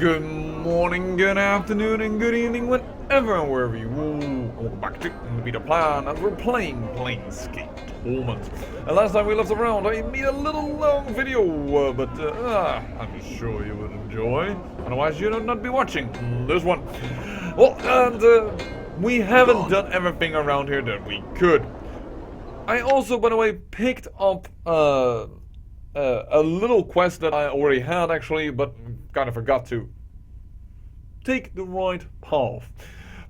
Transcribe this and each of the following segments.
Good morning, good afternoon, and good evening, whenever and wherever you are. Welcome back to Be the Plan as we're playing Planescape Torment. And last time we left around, I made a little long video, but I'm sure you would enjoy. Otherwise, you'd not be watching this one. Well, and we haven't done everything around here that we could. I also, by the way, picked up a little quest that I already had actually, but kind of forgot to. Take the right path.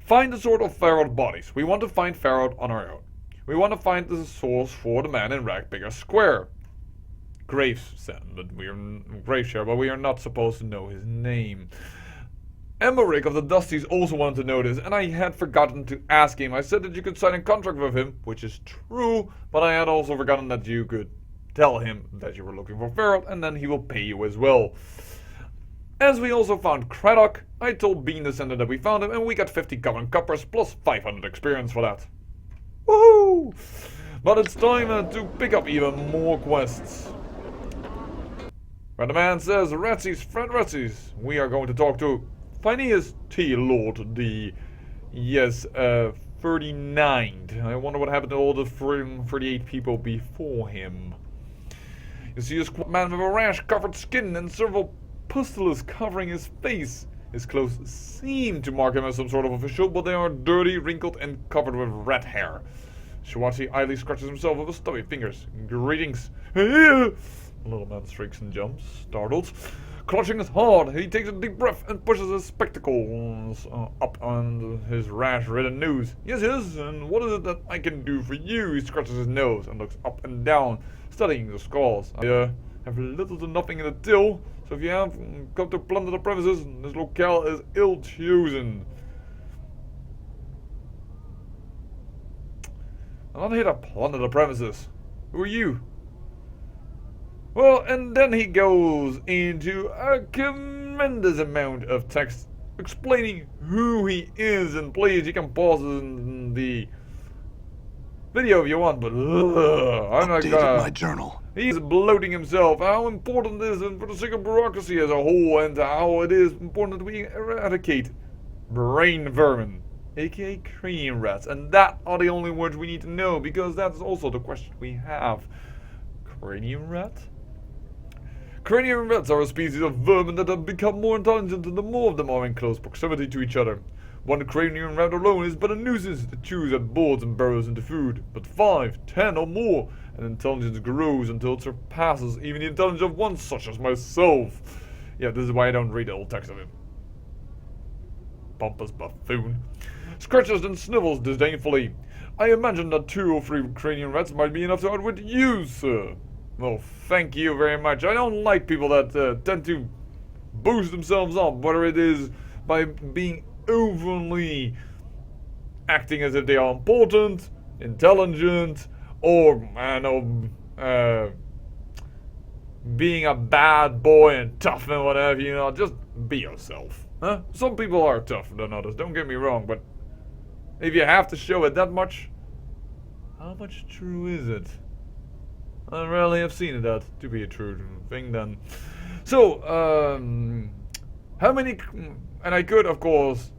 Find the Sword of Pharaoh's bodies. We want to find Pharaoh on our own. We want to find the source for the man in Ragbigger Square. Graveshare, but we are not supposed to know his name. Emmerich of the Dusties also wanted to know this, and I had forgotten to ask him. I said that you could sign a contract with him, which is true, but I had also forgotten that you could tell him that you were looking for Pharaoh, and then he will pay you as well. As we also found Craddock, I told Bean the Center that we found him, and we got 50 common coppers plus 500 experience for that. Woohoo! But it's time to pick up even more quests. Where the man says, Fred Ratsies, we are going to talk to Phineas T. Lord, the 39th. I wonder what happened to all the 38 people before him. You see a squat man with a rash-covered skin and several pustules covering his face. His clothes seem to mark him as some sort of official, but they are dirty, wrinkled, and covered with red hair. Shawati idly scratches himself with his stubby fingers. Greetings. The little man shrieks and jumps, startled. Clutching his heart, he takes a deep breath and pushes his spectacles up on his rash-ridden nose. Yes, and what is it that I can do for you? He scratches his nose and looks up and down, studying the scars. I have little to nothing in the till, so if you have come to plunder the premises, this locale is ill-chosen. I'm not here to plunder the premises. Who are you? Well, and then he goes into a tremendous amount of text explaining who he is, and please, you can pause the video if you want, but I'm not gonna. My journal. He's bloating himself, how important it is for the sake of bureaucracy as a whole, and how it is important that we eradicate brain vermin, aka cranium rats, and that are the only words we need to know, because that's also the question we have. Cranium rat? Cranium rats are a species of vermin that have become more intelligent and the more of them are in close proximity to each other. One cranium rat alone is but a nuisance that chews at boards and burrows into food, but 5, 10 or more, and intelligence grows until it surpasses even the intelligence of one such as myself. Yeah, this is why I don't read the old text of him. Pompous buffoon. Scratches and snivels disdainfully. I imagine that 2 or 3 cranium rats might be enough to outwit you, sir. Well, thank you very much. I don't like people that tend to boost themselves up, whether it is by being overly acting as if they are important, intelligent, or, being a bad boy and tough and whatever, just be yourself. Huh? Some people are tougher than others, don't get me wrong, but if you have to show it that much, how much true is it? I rarely have seen that to be a true thing then. So, how many, and I could of course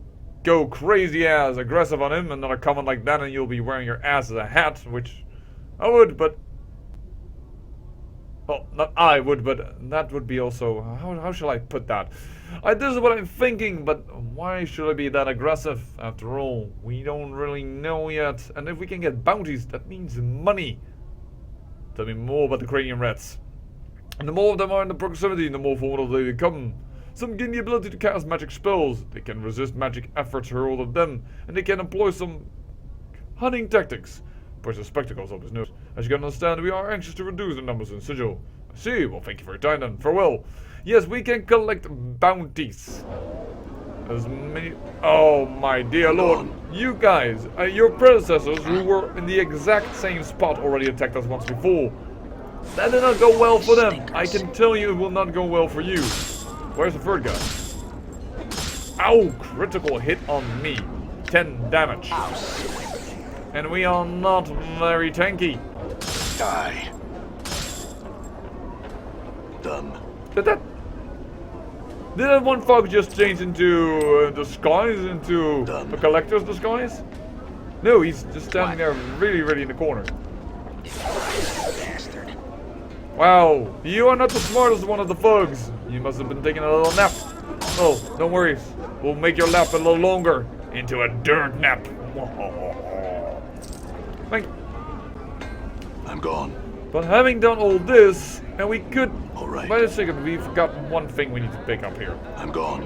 go crazy ass aggressive on him, another comment like that and you'll be wearing your ass as a hat, which I would, but, well, not I would, but that would be also, how shall I put that? This is what I'm thinking, but why should I be that aggressive? After all, we don't really know yet, and if we can get bounties, that means money. Tell me more about the cranium rats. And the more of them are in the proximity, the more formidable they become. Some gain the ability to cast magic spells. They can resist magic efforts hurled at them, and they can employ some hunting tactics. Push the spectacles up his nose. As you can understand, we are anxious to reduce the numbers in Sigil. I see. Well, thank you for your time then. Farewell. Yes, we can collect bounties. As many. Oh my dear lord. You guys, your predecessors who were in the exact same spot already attacked us once before. That did not go well for them. I can tell you it will not go well for you. Where's the third guy? Ow! Critical hit on me. 10 damage. And we are not very tanky. Die. Done. Did that? Did that one fog just change into disguise, into Done. a collector's disguise? No, he's just standing there really in the corner. Bastard. Wow, you are not the smartest one of the thugs. You must have been taking a little nap. Oh, don't worry. We'll make your nap a little longer into a dirt nap. Thank. I'm gone. But having done all this, and we could, All right. wait a second, we forgot one thing we need to pick up here. I'm gone.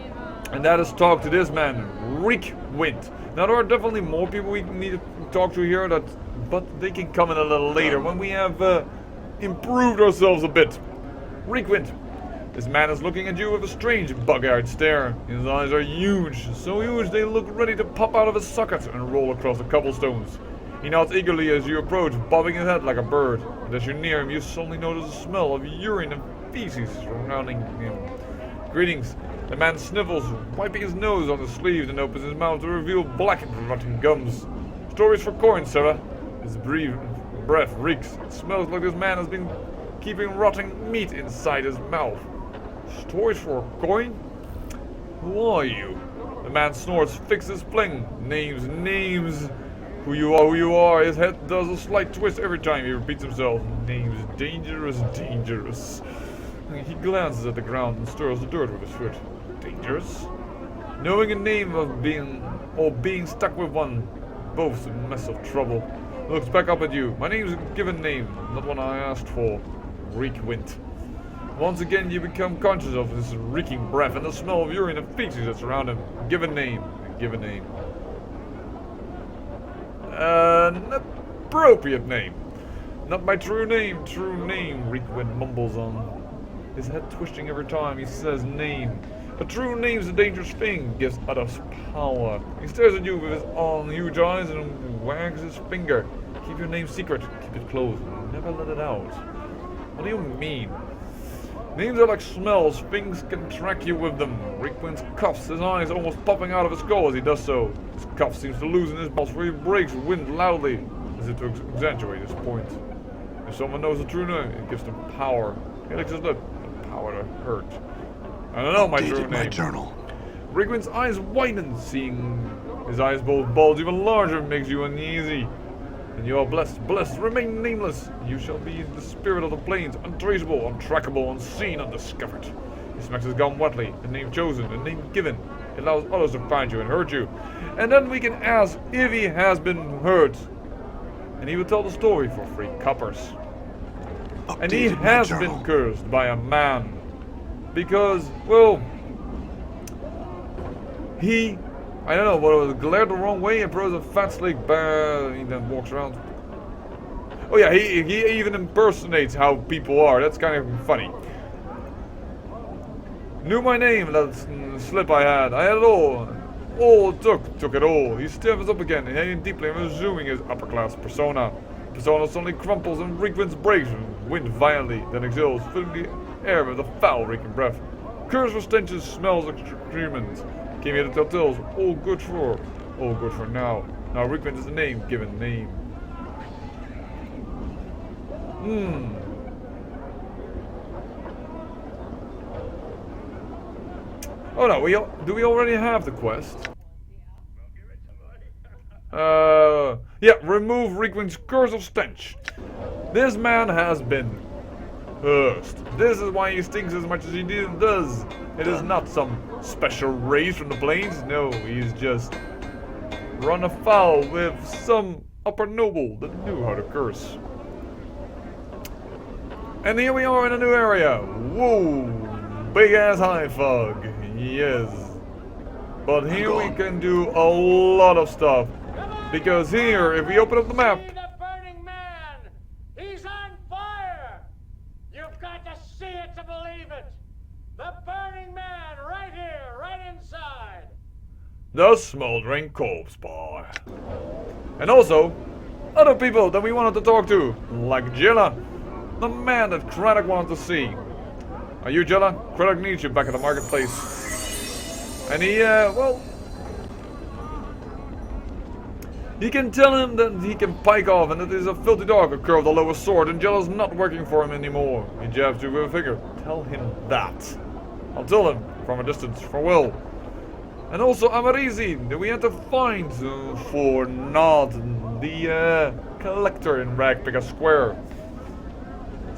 And that is talk to this man, Rick Wind. Now there are definitely more people we need to talk to here, but they can come in a little later when we have improved ourselves a bit. Rick Wind. This man is looking at you with a strange bug-eyed stare. His eyes are huge, so huge they look ready to pop out of his socket and roll across the cobblestones. He nods eagerly as you approach, bobbing his head like a bird. And as you near him, you suddenly notice a smell of urine and feces surrounding him. Greetings. The man sniffles, wiping his nose on the sleeve, and opens his mouth to reveal black and rotten gums. Stories for coin, Sarah. His breath reeks. It smells like this man has been keeping rotting meat inside his mouth. Stories for a coin? Who are you? The man snorts, fixes fling. Names. Who you are. His head does a slight twist every time he repeats himself. Names, dangerous. He glances at the ground and stirs the dirt with his foot. Dangerous? Knowing a name of being stuck with one, both's a mess of trouble. Looks back up at you. My name's a given name, not one I asked for. Reek Wind. Once again, you become conscious of his reeking breath and the smell of urine and feces that surround him. Given name. An appropriate name. Not my true name. Reek Wind mumbles on. His head twitching every time he says name. A true name's a dangerous thing, gives others power. He stares at you with his huge eyes and wags his finger. Keep your name secret, keep it close, never let it out. What do you mean? Names are like smells, things can track you with them. Rick Wind coughs, his eyes almost popping out of his skull as he does so. His cough seems to loosen his mouth where he breaks wind loudly, as if to accentuate his point. If someone knows the true name, it gives them power. He licks his lip. Power to hurt. I don't know my true name. My journal. Rigwin's eyes widen, seeing his eyes both bulge even larger makes you uneasy. And you are blessed, remain nameless. You shall be the spirit of the plains, untraceable, untrackable, unseen, undiscovered. He smacks his gum wetly, a name chosen, a name given. It allows others to find you and hurt you. And then we can ask if he has been hurt. And he will tell the story for 3 coppers. And he has been cursed by a man. Because, well, I don't know, what it was, glared the wrong way and throws a fat slick bear. He then walks around. Oh yeah, he even impersonates how people are. That's kind of funny. Knew my name, that slip I had. I had it all. All it took it all. He stiffens up again, inhaling deeply and resuming his upper class persona. Persona suddenly crumples and Rick Wind breaks, wind violently, then exhales, filling the air with a foul reeking breath. Curse for stenches, smells of excrement. Came here to tell tales, all good for now. Now Rick Wind is a name, given name. Oh no, do we already have the quest? Yeah, remove Rigwin's curse of stench. This man has been cursed. This is why he stinks as much as he does. It is not some special race from the plains. No, he's just run afoul with some upper noble that knew how to curse. And here we are in a new area. Whoa, big ass high fog. Yes. But here we can do a lot of stuff. Because here, if we open up the map... See the burning man! He's on fire! You've got to see it to believe it! The burning man, right here, right inside! The smoldering corpse bar. And also, other people that we wanted to talk to, like Jilla, the man that Craddock wanted to see. Are you Jilla? Craddock needs you back at the marketplace. And he, well... he can tell him that he can pike off and that he's a filthy dog, a cur of the lowest sort, and Jilla's not working for him anymore. He jabs you with a finger. Tell him that. I'll tell him, from a distance for Will. And also Amarizi, that we had to find for Nod, the collector in Ragpicker Square.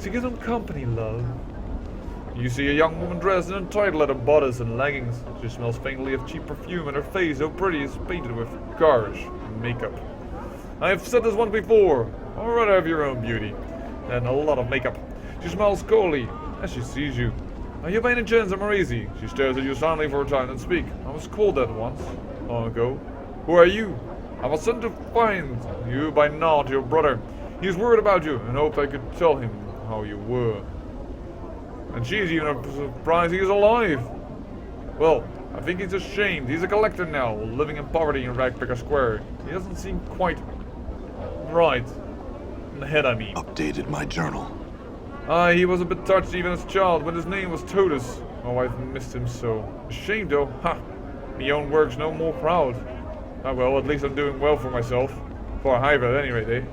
To give him company, love. You see a young woman dressed in a tight leather bodice and leggings. She smells faintly of cheap perfume, and her face, so pretty, is painted with garish makeup. I have said this once before. I'd rather have your own beauty than a lot of makeup. She smiles coldly as she sees you. Are you by any chance Amarizi? She stares at you silently for a time and speaks. I was called that once, long ago. Who are you? I was sent to find you by Nod, your brother. He's worried about you and hoped I could tell him how you were. And she's even surprised he's alive. Well, I think he's ashamed. He's a collector now, living in poverty in Ragpicker Square. He doesn't seem quite right. In the head, I mean. Updated my journal. He was a bit touched even as a child when his name was Totus. My wife missed him so. Ashamed though, ha! My own work's no more proud. Ah well, at least I'm doing well for myself. For a hive at any rate, eh?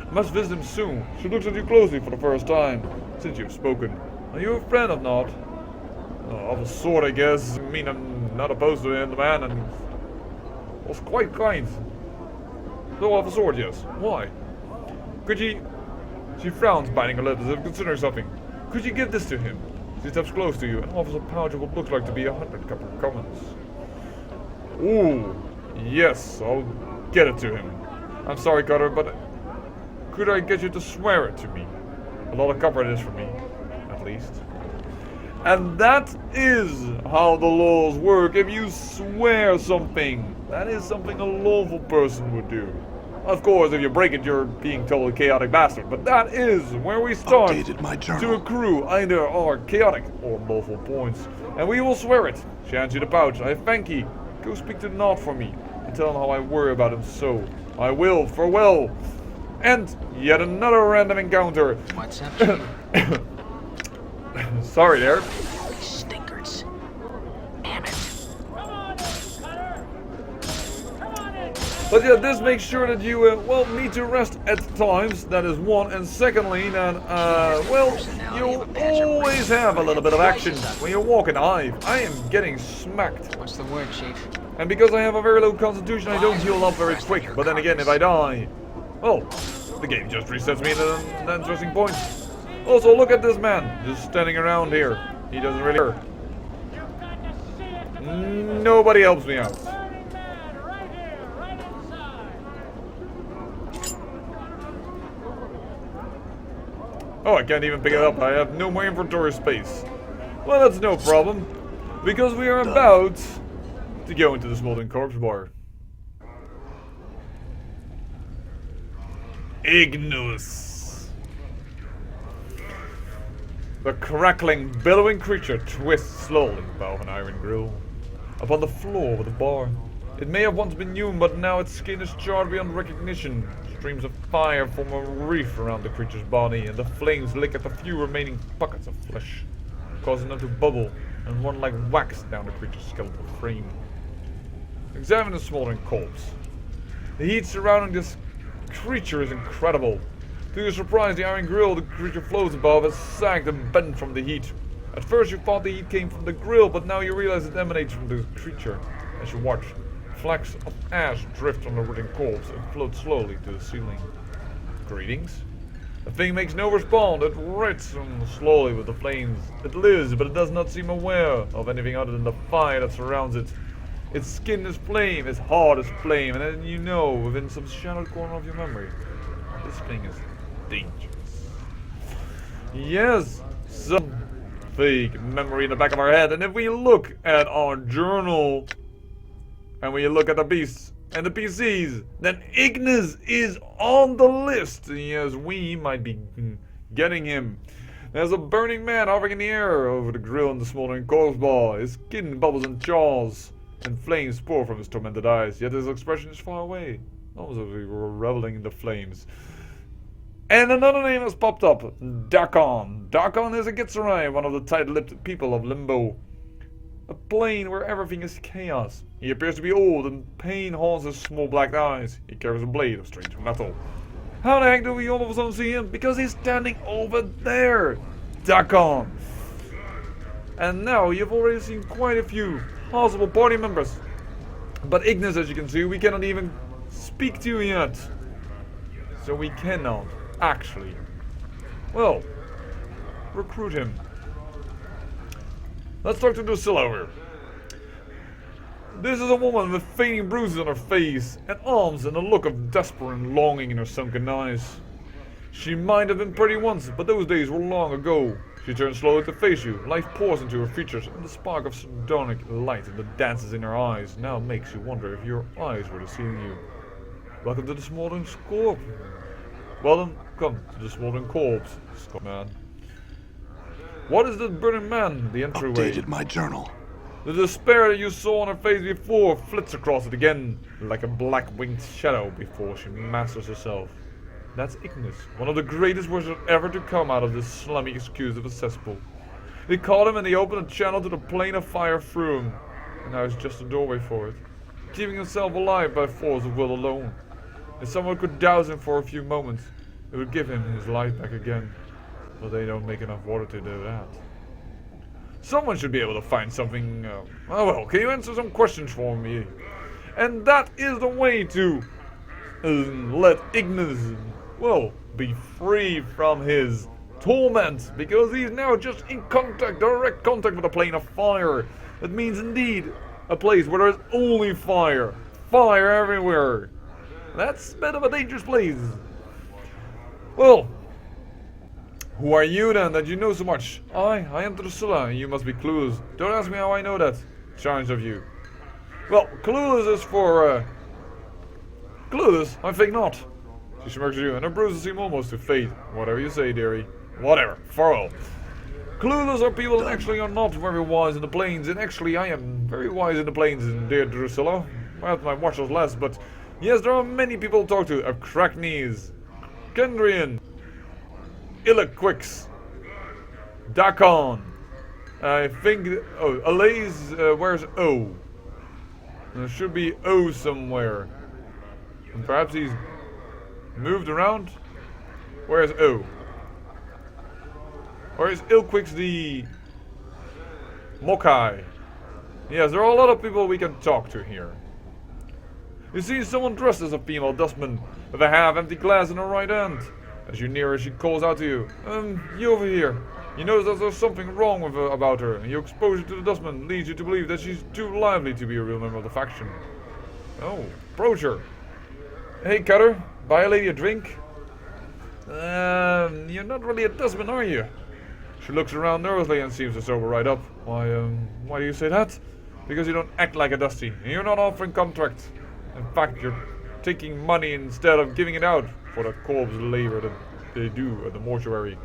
I must visit him soon. She looks at you closely for the first time, since you've spoken. Are you a friend of Nod? Of a sort, I guess. I mean, I'm not opposed to him, the man, and was quite kind. So of a sort, yes. Why? Could you... She frowns, biting her lips as if considering something. Could you give this to him? She steps close to you and offers a pouch of what looks like to be 100 copper commons. Ooh, yes, I'll get it to him. I'm sorry, Cutter, but could I get you to swear it to me? A lot of copper it is for me, at least. And that is how the laws work. If you swear something, that is something a lawful person would do. Of course, if you break it, you're being told a chaotic bastard. But that is where we start Updated my journal. to accrue either our chaotic or lawful points. And we will swear it. She hands you the pouch. I thank you. Go speak to Nod for me and tell him how I worry about him so. I will, farewell. And yet another random encounter. What's up, Chief? Sorry there. Stinkers. Damn it. Come on in, Cutter! Come on in! But yeah, this makes sure that you, well, need to rest at times, that is one. And secondly, that, well, you'll always have a little bit of action when you're walking the hive. I am getting smacked. What's the word, Chief? And because I have a very low constitution, I don't heal up very quick. But then again, if I die, well, the game just resets me into an interesting point. Also, look at this man, just standing around here. He doesn't really care. You've got to see it to believe it! Nobody helps me out. Burning man, right here, right inside! Oh, I can't even pick it up. I have no more inventory space. Well, that's no problem, because we are about to go into the Smoldering Corpse Bar. Ignus. The crackling, billowing creature twists slowly above an iron grill upon the floor of the bar. It may have once been human, but now its skin is charred beyond recognition. Streams of fire form a reef around the creature's body, and the flames lick at the few remaining pockets of flesh, causing them to bubble and run like wax down the creature's skeletal frame. Examine the smoldering corpse. The heat surrounding this creature is incredible. To your surprise, the iron grill the creature floats above has sagged and bent from the heat. At first you thought the heat came from the grill, but now you realize it emanates from the creature. As you watch, flecks of ash drift from the rotting corpse and float slowly to the ceiling. Greetings? The thing makes no response. It wriths slowly with the flames. It lives, but it does not seem aware of anything other than the fire that surrounds it. Its skin is flame, its heart is flame, and then you know, within some shadowed corner of your memory, this thing is dangerous. Yes, some vague memory in the back of our head. And if we look at our journal, and we look at the beasts and the PCs, then Ignis is on the list. Yes, we might be getting him. There's a burning man hovering in the air over the grill and the smoldering corpse bar. His skin bubbles and jaws, and flames pour from his tormented eyes, yet his expression is far away, almost as if he were reveling in the flames. And another name has popped up, Dakon. Dakon is a Gitzerai, one of the tight-lipped people of Limbo. A plane where everything is chaos. He appears to be old, and pain haunts his small black eyes. He carries a blade of strange metal. How the heck do we all of a sudden see him? Because he's standing over there! Dakon! And now you've already seen quite a few possible party members. But Ignis, as you can see, we cannot even speak to you yet. So we cannot actually, well, recruit him. Let's talk to Drusilla here. This is a woman with fading bruises on her face and arms and a look of desperate longing in her sunken eyes. She might have been pretty once, but those days were long ago. She turns slowly to face you. Life pours into her features, and the spark of sardonic light that dances in her eyes now makes you wonder if your eyes were deceiving you. Welcome to the smoldering corpse. Welcome to the smoldering corpse, Scotman. What is the burning man? The entryway. Updated my journal. The despair that you saw on her face before flits across it again, like a black-winged shadow before she masters herself. That's Ignis, one of the greatest wizards ever to come out of this slummy excuse of a cesspool. They caught him and they opened a channel to the plane of fire through him, and now he's just a doorway for it, keeping himself alive by force of will alone. If someone could douse him for a few moments, it would give him his life back again, but they don't make enough water to do that. Someone should be able to find something, well, can you answer some questions for me? And that is the way to let Ignis, well, be free from his torment, because he's now just in contact, direct contact with a plane of fire. That means indeed a place where there's only fire. Fire everywhere. That's a bit of a dangerous place. Well, who are you then that you know so much? I am Drusilla, and you must be Clueless. Don't ask me how I know that. Challenge of you. Well, Clueless is for, Clueless? I think not. She smirks at you, and her bruises seem almost to fade. Whatever you say, dearie. Whatever. Farewell. Clueless are people that actually are not very wise in the plains, and actually I am very wise in the plains, dear Drusilla. Perhaps my watch was less, but yes, there are many people to talk to. Arachnes, Kendrian, Illaquix, Dakon. I think, oh, Alaise, where's O? There should be O somewhere. And perhaps he's moved around? Where's O? Or is Ilquix the Mokai? Yes, there are a lot of people we can talk to here. You see someone dressed as a female dustman with a half-empty glass in her right hand. As you near her, she calls out to you. You over here. You notice that there's something wrong with her, about her, and your exposure to the dustman leads you to believe that she's too lively to be a real member of the faction. Oh, approach her. Hey, Cutter, buy a lady a drink? You're not really a dustman, are you? She looks around nervously and seems to sober right up. Why do you say that? Because you don't act like a dusty, and you're not offering contract. In fact, you're taking money instead of giving it out for the corpse labor that they do at the mortuary.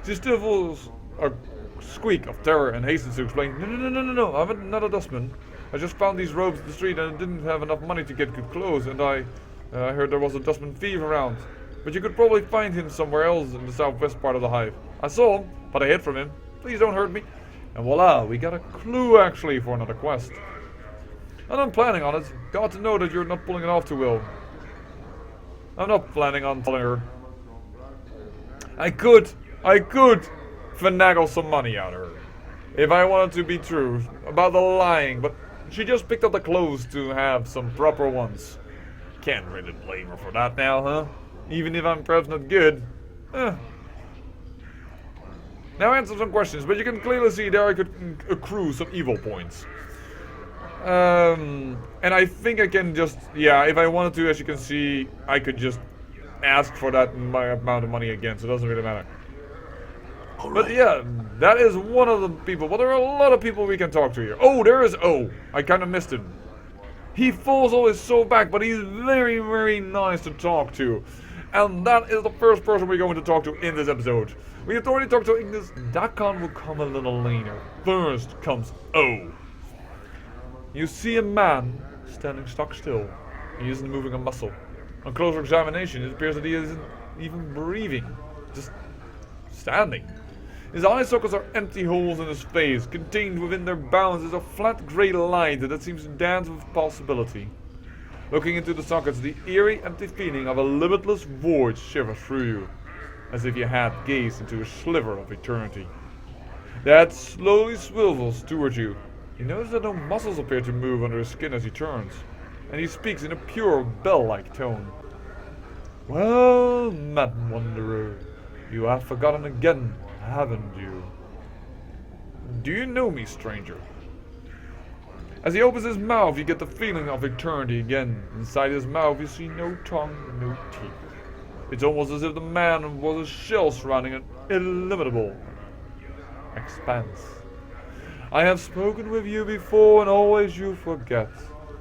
She still feels a squeak of terror and hastens to explain, No, I'm not a dustman. I just found these robes in the street and didn't have enough money to get good clothes, and I heard there was a dustman thief around. But you could probably find him somewhere else in the southwest part of the hive. I saw him, but I hid from him. Please don't hurt me. And voila, we got a clue actually for another quest. And I'm planning on it. Got to know that you're not pulling it off too well. I'm not planning on telling her. I could finagle some money out of her. If I wanted to be true about the lying, but she just picked up the clothes to have some proper ones. Can't really blame her for that now, huh? Even if I'm perhaps not good. Now answer some questions, but you can clearly see there I could accrue some evil points. And I think I can just, yeah, if I wanted to, as you can see, I could just ask for that amount of money again, so it doesn't really matter. But yeah, that is one of the people, but there are a lot of people we can talk to here. Oh, there is O. I kind of missed him. He falls always so back, but he's very, very nice to talk to. And that is the first person we're going to talk to in this episode. We have already talked to Ignis. Dakon will come a little later. First comes O. You see a man standing stock still. He isn't moving a muscle. On closer examination, it appears that he isn't even breathing. Just standing. His eye sockets are empty holes in his face. Contained within their bounds is a flat grey light that seems to dance with possibility. Looking into the sockets, the eerie, empty feeling of a limitless void shivers through you, as if you had gazed into a sliver of eternity. that slowly swivels towards you. You notice that no muscles appear to move under his skin as he turns, and he speaks in a pure bell-like tone. Well, Mad Wanderer, you have forgotten again, haven't you? Do you know me, stranger? As he opens his mouth, you get the feeling of eternity again. Inside his mouth, you see no tongue, no teeth. It's almost as if the man was a shell surrounding an illimitable expanse. I have spoken with you before, and always you forget.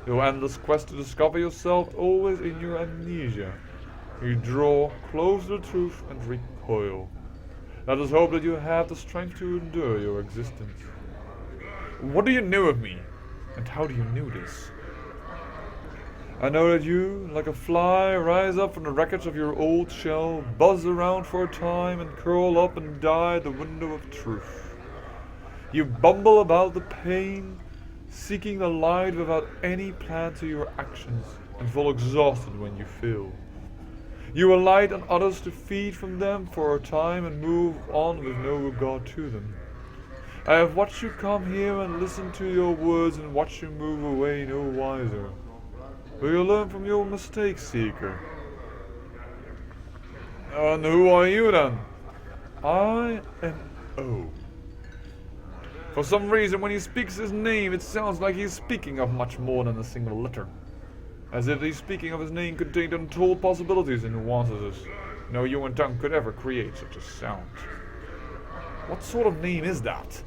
Your endless quest to discover yourself, always in your amnesia. You draw close to the truth and recoil. Let us hope that you have the strength to endure your existence. What do you know of me? And how do you know this? I know that you, like a fly, rise up from the wreckage of your old shell, buzz around for a time, and curl up and die at the window of truth. You bumble about the pain, seeking the light without any plan to your actions, and fall exhausted when you fail. You alight on others to feed from them for a time and move on with no regard to them. I have watched you come here and listen to your words and watch you move away no wiser. Will you learn from your mistakes, Seeker? And who are you then? I am O. For some reason, when he speaks his name, it sounds like he's speaking of much more than a single letter. As if he's speaking of his name contained untold possibilities and nuances. No human tongue could ever create such a sound. What sort of name is that?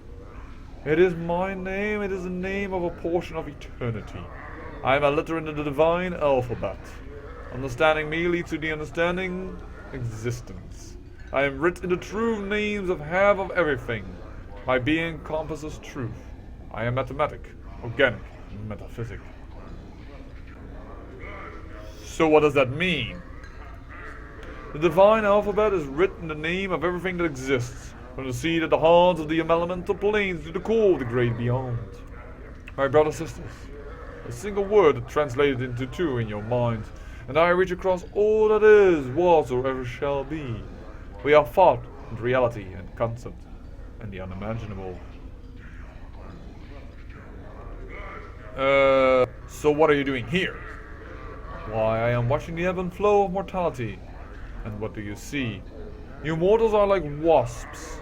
It is my name, it is the name of a portion of eternity. I am a letter in the divine alphabet. Understanding me leads to the understanding existence. I am writ in the true names of half of everything. My being encompasses truth. I am mathematic, organic, metaphysic. So what does that mean? The divine alphabet is written in the name of everything that exists, from the seed at the heart of the elemental planes to the core of the great beyond. My brothers and sisters, a single word is translated into two in your mind, and I reach across all that is, was, or ever shall be. We are thought and reality and concept and the unimaginable. So what are you doing here? Why, I am watching the ebb and flow of mortality. And what do you see? You mortals are like wasps.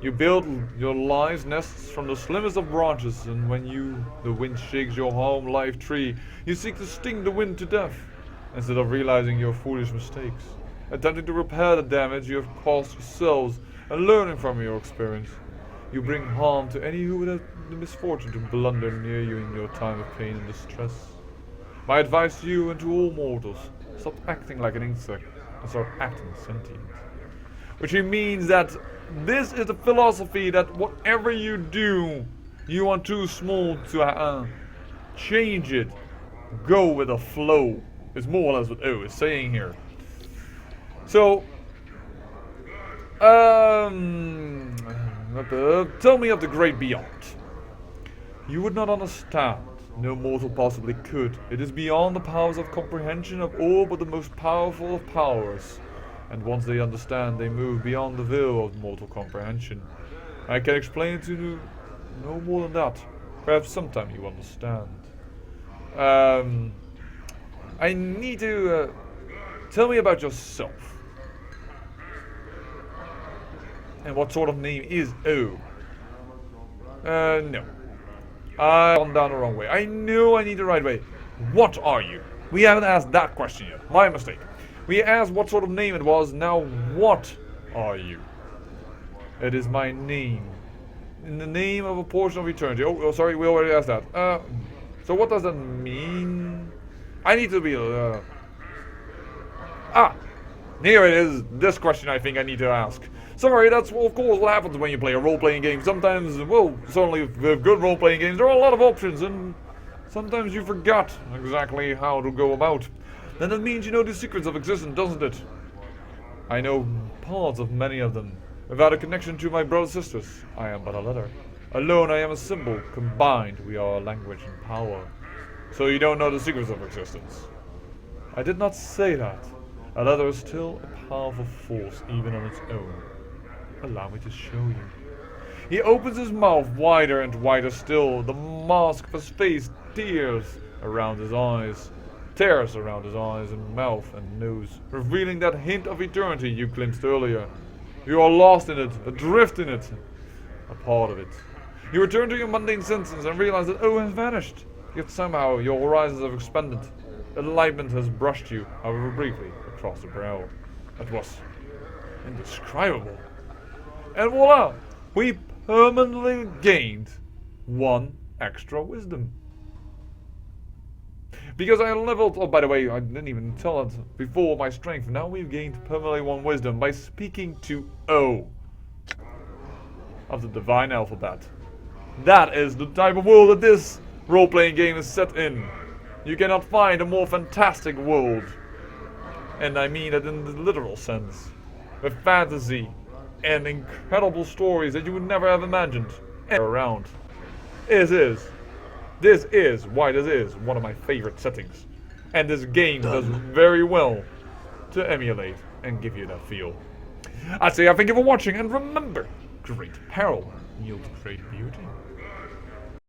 You build your lives' nests from the slimmest of branches, and when the wind shakes your home life tree, you seek to sting the wind to death, instead of realizing your foolish mistakes, attempting to repair the damage you have caused yourselves, and learning from your experience. You bring harm to any who would have the misfortune to blunder near you in your time of pain and distress. My advice to you and to all mortals, stop acting like an insect and start acting sentient. Which means that this is the philosophy that whatever you do, you are too small to change it. Go with the flow is more or less what O is saying here. So, tell me of the great beyond. You would not understand. No mortal possibly could. It is beyond the powers of comprehension of all but the most powerful of powers. And once they understand, they move beyond the veil of mortal comprehension. I can explain it to you no more than that. Perhaps sometime you understand. I need to tell me about yourself. And what sort of name is O? No. I've gone down the wrong way. I know I need the right way. What are you? We haven't asked that question yet. My mistake. We asked what sort of name it was. Now what are you? It is my name. In the name of a portion of eternity. Oh, sorry, we already asked that. So what does that mean? I need to be... here it is. This question I think I need to ask. Sorry, that's of course what happens when you play a role-playing game. Sometimes, well, certainly with good role-playing games, there are a lot of options, and sometimes you forgot exactly how to go about. Then that means you know the secrets of existence, doesn't it? I know parts of many of them. Without a connection to my brothers and sisters, I am but a letter. Alone I am a symbol. Combined, we are language and power. So you don't know the secrets of existence. I did not say that. A letter is still a powerful force, even on its own. Allow me to show you. He opens his mouth wider and wider still. The mask of his face tears around his eyes. Tears around his eyes and mouth and nose, revealing that hint of eternity you glimpsed earlier. You are lost in it, adrift in it, a part of it. You return to your mundane senses and realize that O has vanished. Yet somehow your horizons have expanded. Enlightenment has brushed you, however briefly, across the brow. It was indescribable. And voila! We permanently gained 1 extra wisdom. Because I leveled, oh by the way, I didn't even tell it before, my strength. Now we've gained permanently 1 wisdom by speaking to O of the Divine Alphabet. That is the type of world that this role-playing game is set in. You cannot find a more fantastic world. And I mean it in the literal sense. With fantasy and incredible stories that you would never have imagined around. This is why this is one of my favorite settings. And this game does very well to emulate and give you that feel. I say I thank you for watching, and remember, great peril yields great beauty.